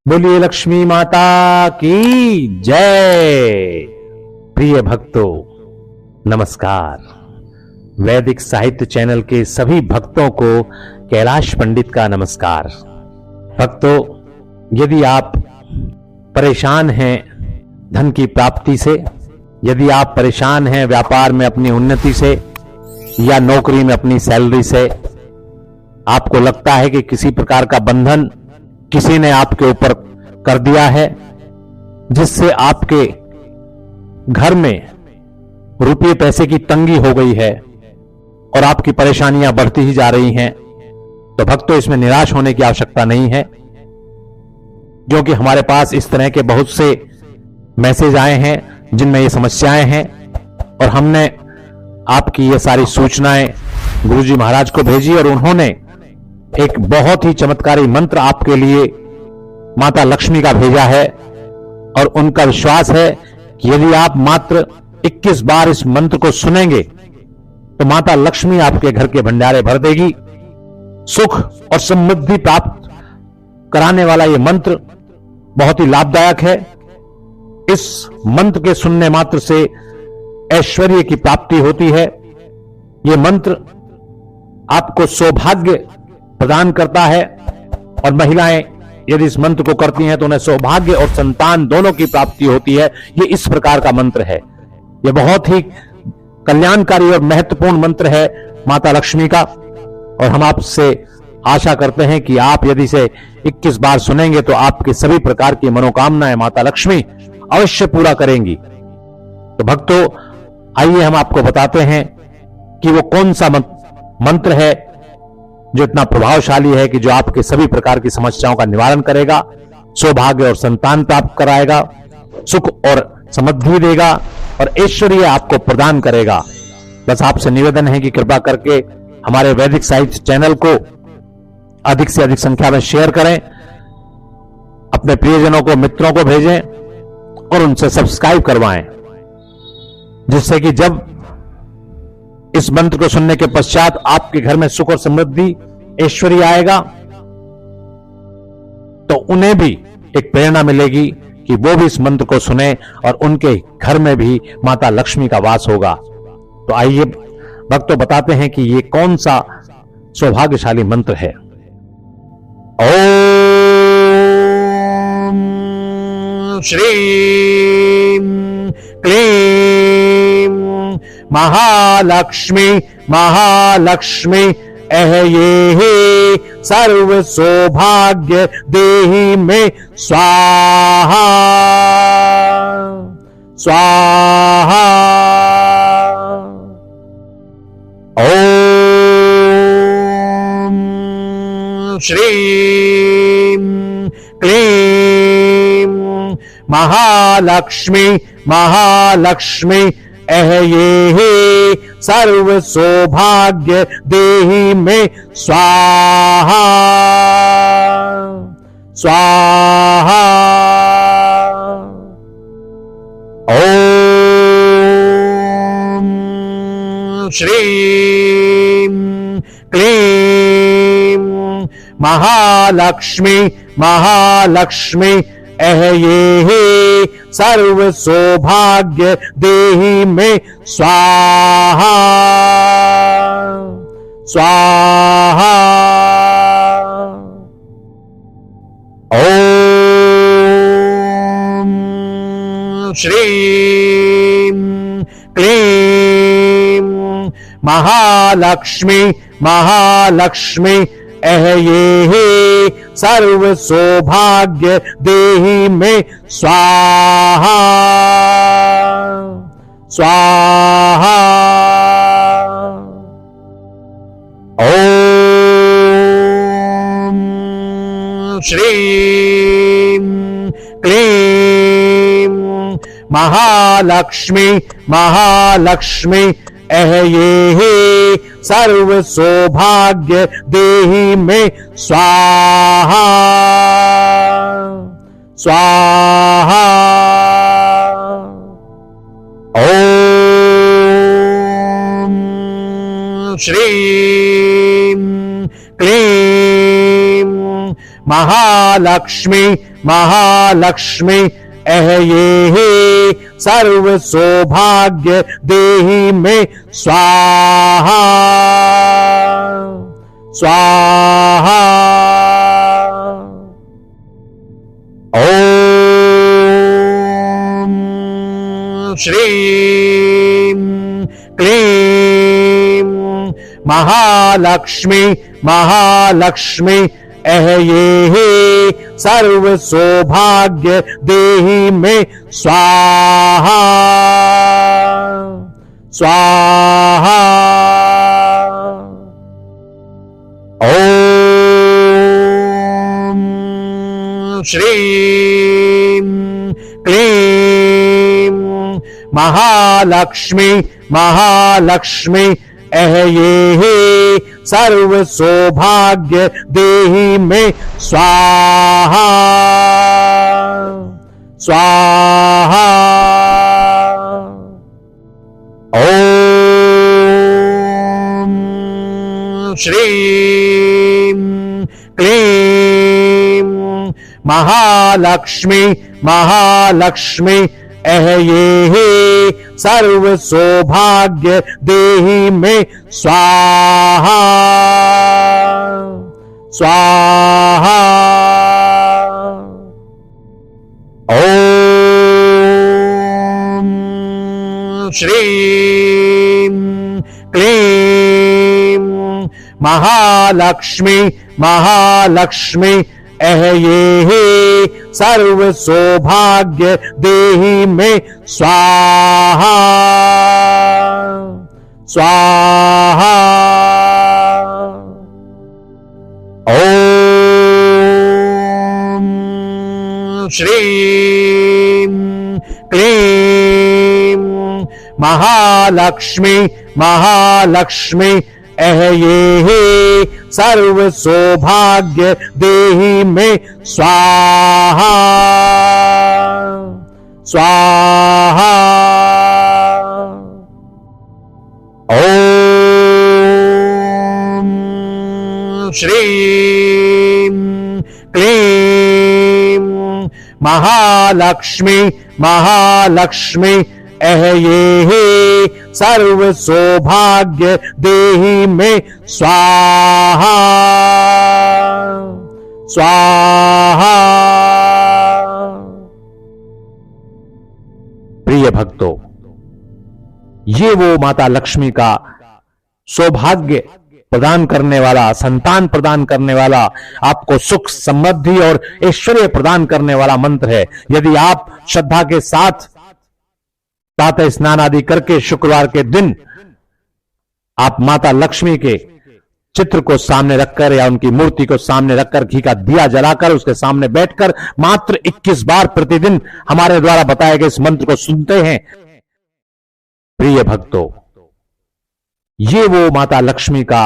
बोलिए लक्ष्मी माता की जय। प्रिय भक्तों, नमस्कार। वैदिक साहित्य चैनल के सभी भक्तों को कैलाश पंडित का नमस्कार। भक्तों, यदि आप परेशान हैं धन की प्राप्ति से, यदि आप परेशान हैं व्यापार में अपनी उन्नति से या नौकरी में अपनी सैलरी से, आपको लगता है कि किसी प्रकार का बंधन किसी ने आपके ऊपर कर दिया है, जिससे आपके घर में रुपये पैसे की तंगी हो गई है और आपकी परेशानियां बढ़ती ही जा रही हैं, तो भक्तों इसमें निराश होने की आवश्यकता नहीं है, क्योंकि हमारे पास इस तरह के बहुत से मैसेज आए हैं जिनमें ये समस्याएं हैं और हमने आपकी ये सारी सूचनाएं गुरुजी महाराज को भेजी और उन्होंने एक बहुत ही चमत्कारी मंत्र आपके लिए माता लक्ष्मी का भेजा है और उनका विश्वास है कि यदि आप मात्र 21 बार इस मंत्र को सुनेंगे तो माता लक्ष्मी आपके घर के भंडारे भर देगी। सुख और समृद्धि प्राप्त कराने वाला यह मंत्र बहुत ही लाभदायक है। इस मंत्र के सुनने मात्र से ऐश्वर्य की प्राप्ति होती है। यह मंत्र आपको सौभाग्य प्रदान करता है और महिलाएं यदि इस मंत्र को करती हैं तो उन्हें सौभाग्य और संतान दोनों की प्राप्ति होती है। यह इस प्रकार का मंत्र है। यह बहुत ही कल्याणकारी और महत्वपूर्ण मंत्र है माता लक्ष्मी का, और हम आपसे आशा करते हैं कि आप यदि इसे 21 बार सुनेंगे तो आपके सभी प्रकार की मनोकामनाएं माता लक्ष्मी अवश्य पूरा करेंगी। तो भक्तों, आइए हम आपको बताते हैं कि वो कौन सा मंत्र है जो इतना प्रभावशाली है कि जो आपके सभी प्रकार की समस्याओं का निवारण करेगा, सौभाग्य और संतान प्राप्त कराएगा, सुख और समृद्धि देगा और ऐश्वर्य आपको प्रदान करेगा। बस आपसे निवेदन है कि कृपा करके हमारे वैदिक साहित्य चैनल को अधिक से अधिक संख्या में शेयर करें, अपने प्रियजनों को, मित्रों को भेजें और उनसे सब्सक्राइब करवाएं, जिससे कि जब इस मंत्र को सुनने के पश्चात आपके घर में सुख और समृद्धि ऐश्वर्य आएगा तो उन्हें भी एक प्रेरणा मिलेगी कि वो भी इस मंत्र को सुने और उनके घर में भी माता लक्ष्मी का वास होगा। तो आइए भक्तों बताते हैं कि ये कौन सा सौभाग्यशाली मंत्र है। ओम श्रीं क्लीं महालक्ष्मी महालक्ष्मी एह्ये सर्व सौभाग्य देहि में स्वाहा स्वाहा। ओम श्रीं क्लीं महालक्ष्मी महालक्ष्मी एह्ये सर्व सौभाग्य देहि में स्वाहा स्वाहा। ओम श्रीं क्लीं महालक्ष्मी महालक्ष्मी एह्ये सर्व सौभाग्य देहि में स्वाहा स्वाहा। ओम श्रीं क्लीं महालक्ष्मी महालक्ष्मी एह्ये सर्व सौभाग्य देहि में स्वाहा स्वाहा। ओम श्रीं क्लीं महालक्ष्मी महालक्ष्मी एह्ये सर्व सौभाग्य देहि में स्वाहा स्वाहा। ओम श्रीं क्लीं महालक्ष्मी महालक्ष्मी ऐहि सर्व सौभाग्य देहि में स्वाहा स्वाहा। ओम श्रीं क्लीं महालक्ष्मी महालक्ष्मी ऐहि सर्व सौभाग्य देहि में स्वाहा स्वाहा। ओम श्रीं क्लीं महालक्ष्मी महालक्ष्मी ऐहि सर्व सौभाग्य देहि में स्वाहा स्वाहा। ओम श्रीं क्लीं महालक्ष्मी महालक्ष्मी ऐहि सर्व सौभाग्य देहि में स्वाहा स्वाहा। ओम श्रीं क्लीं महालक्ष्मी महालक्ष्मी ऐहि सर्व सौभाग्य देहि में स्वाहा स्वाहा। ओम श्रीं क्लीं महालक्ष्मी महालक्ष्मी ऐहि सर्व सौभाग्य देहि में स्वाहा स्वाहा। ओम श्रीं क्लीं महालक्ष्मी महालक्ष्मी ऐहि सर्व सौभाग्य देहि में स्वाहा स्वाहा। प्रिय भक्तों, ये वो माता लक्ष्मी का सौभाग्य प्रदान करने वाला, संतान प्रदान करने वाला, आपको सुख समृद्धि और ऐश्वर्य प्रदान करने वाला मंत्र है। यदि आप श्रद्धा के साथ प्रातः स्नान आदि करके शुक्रवार के दिन आप माता लक्ष्मी के चित्र को सामने रखकर या उनकी मूर्ति को सामने रखकर घी का दिया जलाकर उसके सामने बैठकर मात्र 21 बार प्रतिदिन हमारे द्वारा बताए गए इस मंत्र को सुनते हैं, प्रिय भक्तों, ये वो माता लक्ष्मी का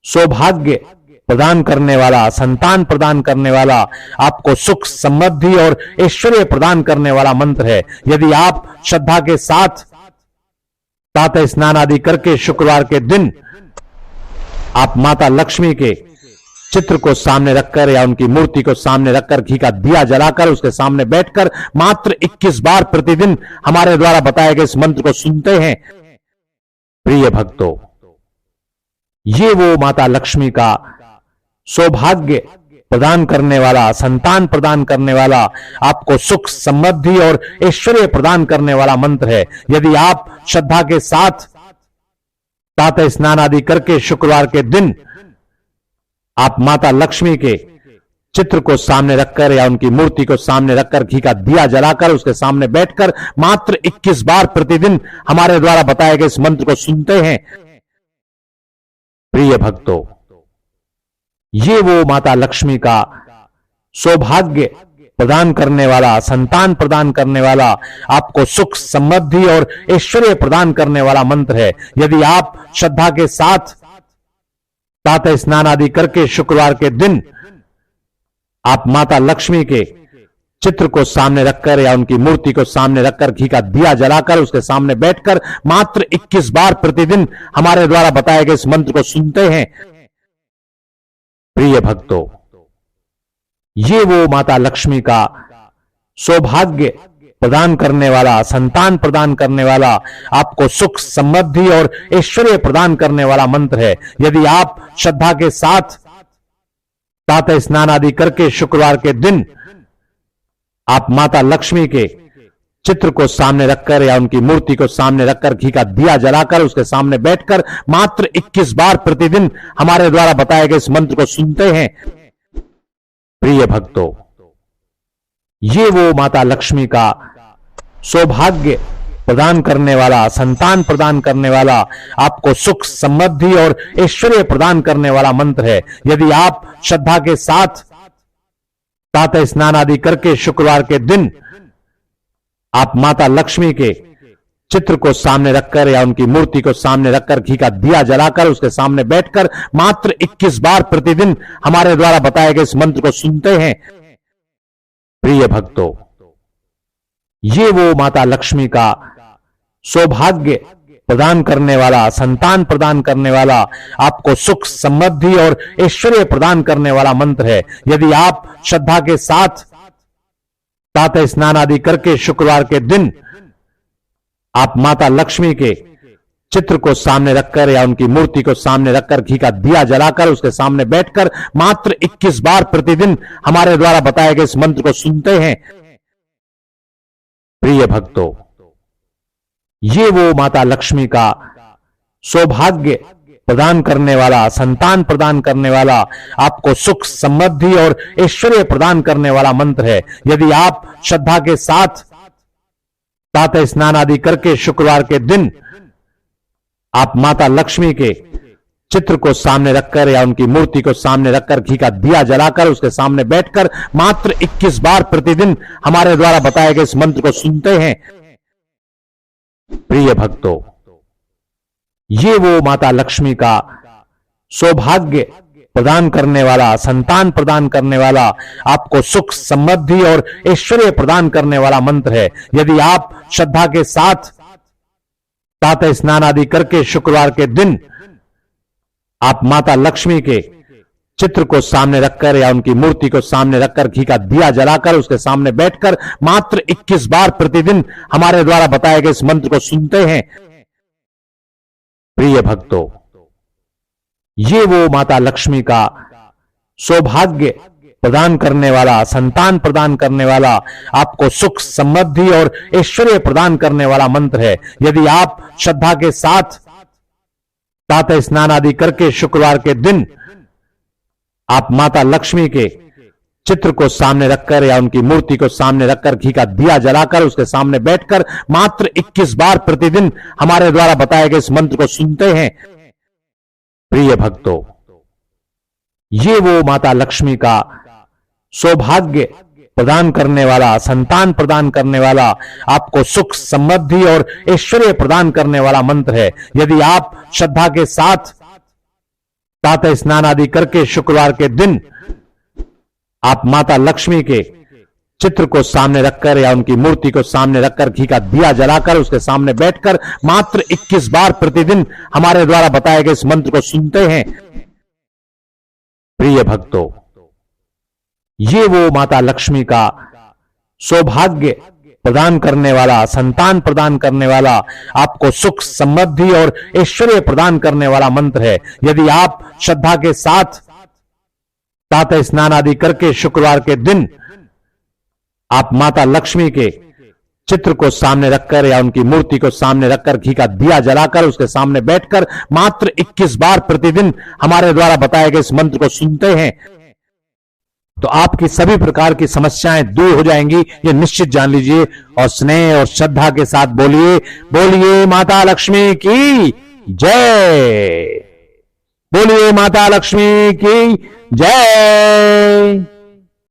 सौभाग्य प्रदान करने वाला, संतान प्रदान करने वाला, आपको सुख समृद्धि और ऐश्वर्य प्रदान करने वाला मंत्र है। यदि आप श्रद्धा के साथ प्रातः स्नान आदि करके शुक्रवार के दिन आप माता लक्ष्मी के चित्र को सामने रखकर या उनकी मूर्ति को सामने रखकर घी का दिया जलाकर उसके सामने बैठकर मात्र 21 बार प्रतिदिन हमारे द्वारा बताए गए इस मंत्र को सुनते हैं, प्रिय भक्तों, ये वो माता लक्ष्मी का सौभाग्य प्रदान करने वाला, संतान प्रदान करने वाला, आपको सुख समृद्धि और ऐश्वर्य प्रदान करने वाला मंत्र है। यदि आप श्रद्धा के साथ प्रातः स्नान आदि करके शुक्रवार के दिन आप माता लक्ष्मी के चित्र को सामने रखकर या उनकी मूर्ति को सामने रखकर घी का दिया जलाकर उसके सामने बैठकर मात्र 21 बार प्रतिदिन हमारे द्वारा बताए गए इस मंत्र को सुनते हैं, प्रिय भक्तों, ये वो माता लक्ष्मी का सौभाग्य प्रदान करने वाला, संतान प्रदान करने वाला, आपको सुख समृद्धि और ऐश्वर्य प्रदान करने वाला मंत्र है। यदि आप श्रद्धा के साथ प्रातः स्नान आदि करके शुक्रवार के दिन आप माता लक्ष्मी के चित्र को सामने रखकर या उनकी मूर्ति को सामने रखकर घी का दिया जलाकर उसके सामने बैठकर मात्र 21 बार प्रतिदिन हमारे द्वारा बताए गए इस मंत्र को सुनते हैं, प्रिय भक्तों, ये वो माता लक्ष्मी का सौभाग्य प्रदान करने वाला, संतान प्रदान करने वाला, आपको सुख समृद्धि और ऐश्वर्य प्रदान करने वाला मंत्र है। यदि आप श्रद्धा के साथ प्रातः स्नान आदि करके शुक्रवार के दिन आप माता लक्ष्मी के चित्र को सामने रखकर या उनकी मूर्ति को सामने रखकर घी का दिया जलाकर उसके सामने बैठकर मात्र 21 बार प्रतिदिन हमारे द्वारा बताए गए इस मंत्र को सुनते हैं, प्रिय भक्तों, ये वो माता लक्ष्मी का सौभाग्य प्रदान करने वाला, संतान प्रदान करने वाला, आपको सुख समृद्धि और ऐश्वर्य प्रदान करने वाला मंत्र है। यदि आप श्रद्धा के साथ प्रातः स्नान आदि करके शुक्रवार के दिन आप माता लक्ष्मी के चित्र को सामने रखकर या उनकी मूर्ति को सामने रखकर घी का दिया जलाकर उसके सामने बैठकर मात्र 21 बार प्रतिदिन हमारे द्वारा बताए गए इस मंत्र को सुनते हैं, प्रिय भक्तों, ये वो माता लक्ष्मी का सौभाग्य प्रदान करने वाला, संतान प्रदान करने वाला, आपको सुख समृद्धि और ऐश्वर्य प्रदान करने वाला मंत्र है। यदि आप श्रद्धा के साथ प्रातः स्नान आदि करके शुक्रवार के दिन आप माता लक्ष्मी के चित्र को सामने रखकर या उनकी मूर्ति को सामने रखकर घी का दिया जलाकर उसके सामने बैठकर मात्र 21 बार प्रतिदिन हमारे द्वारा बताए गए इस मंत्र को सुनते हैं, प्रिय भक्तों, ये वो माता लक्ष्मी का सौभाग्य प्रदान करने वाला, संतान प्रदान करने वाला, आपको सुख समृद्धि और ऐश्वर्य प्रदान करने वाला मंत्र है। यदि आप श्रद्धा के साथ प्रातः स्नान आदि करके शुक्रवार के दिन आप माता लक्ष्मी के चित्र को सामने रखकर या उनकी मूर्ति को सामने रखकर घी का दिया जलाकर उसके सामने बैठकर मात्र 21 बार प्रतिदिन हमारे द्वारा बताए गए इस मंत्र को सुनते हैं, प्रिय भक्तों, ये वो माता लक्ष्मी का सौभाग्य प्रदान करने वाला, संतान प्रदान करने वाला, आपको सुख समृद्धि और ऐश्वर्य प्रदान करने वाला मंत्र है। यदि आप श्रद्धा के साथ प्रातः स्नान आदि करके शुक्रवार के दिन आप माता लक्ष्मी के चित्र को सामने रखकर या उनकी मूर्ति को सामने रखकर घी का दिया जलाकर उसके सामने बैठकर मात्र 21 बार प्रतिदिन हमारे द्वारा बताए गए इस मंत्र को सुनते हैं, प्रिय भक्तों, ये वो माता लक्ष्मी का सौभाग्य प्रदान करने वाला, संतान प्रदान करने वाला, आपको सुख समृद्धि और ऐश्वर्य प्रदान करने वाला मंत्र है। यदि आप श्रद्धा के साथ प्रातः स्नान आदि करके शुक्रवार के दिन आप माता लक्ष्मी के चित्र को सामने रखकर या उनकी मूर्ति को सामने रखकर घी का दिया जलाकर उसके सामने बैठकर मात्र 21 बार प्रतिदिन हमारे द्वारा बताए गए इस मंत्र को सुनते हैं, प्रिय भक्तों, ये वो माता लक्ष्मी का सौभाग्य प्रदान करने वाला, संतान प्रदान करने वाला, आपको सुख समृद्धि और ऐश्वर्य प्रदान करने वाला मंत्र है। यदि आप श्रद्धा के साथ प्रातः स्नान आदि करके शुक्रवार के दिन आप माता लक्ष्मी के चित्र को सामने रखकर या उनकी मूर्ति को सामने रखकर घी का दिया जलाकर उसके सामने बैठकर मात्र 21 बार प्रतिदिन हमारे द्वारा बताए गए इस मंत्र को सुनते हैं, प्रिय भक्तों, ये वो माता लक्ष्मी का सौभाग्य प्रदान करने वाला, संतान प्रदान करने वाला, आपको सुख समृद्धि और ऐश्वर्य प्रदान करने वाला मंत्र है। यदि आप श्रद्धा के साथ प्रातः स्नान आदि करके शुक्रवार के दिन आप माता लक्ष्मी के चित्र को सामने रखकर या उनकी मूर्ति को सामने रखकर घी का दिया जलाकर उसके सामने बैठकर मात्र 21 बार प्रतिदिन हमारे द्वारा बताए गए इस मंत्र को सुनते हैं, तो आपकी सभी प्रकार की समस्याएं दूर हो जाएंगी, ये निश्चित जान लीजिए। और स्नेह और श्रद्धा के साथ बोलिए, बोलिए माता लक्ष्मी की जय, बोलिए माता लक्ष्मी की जय।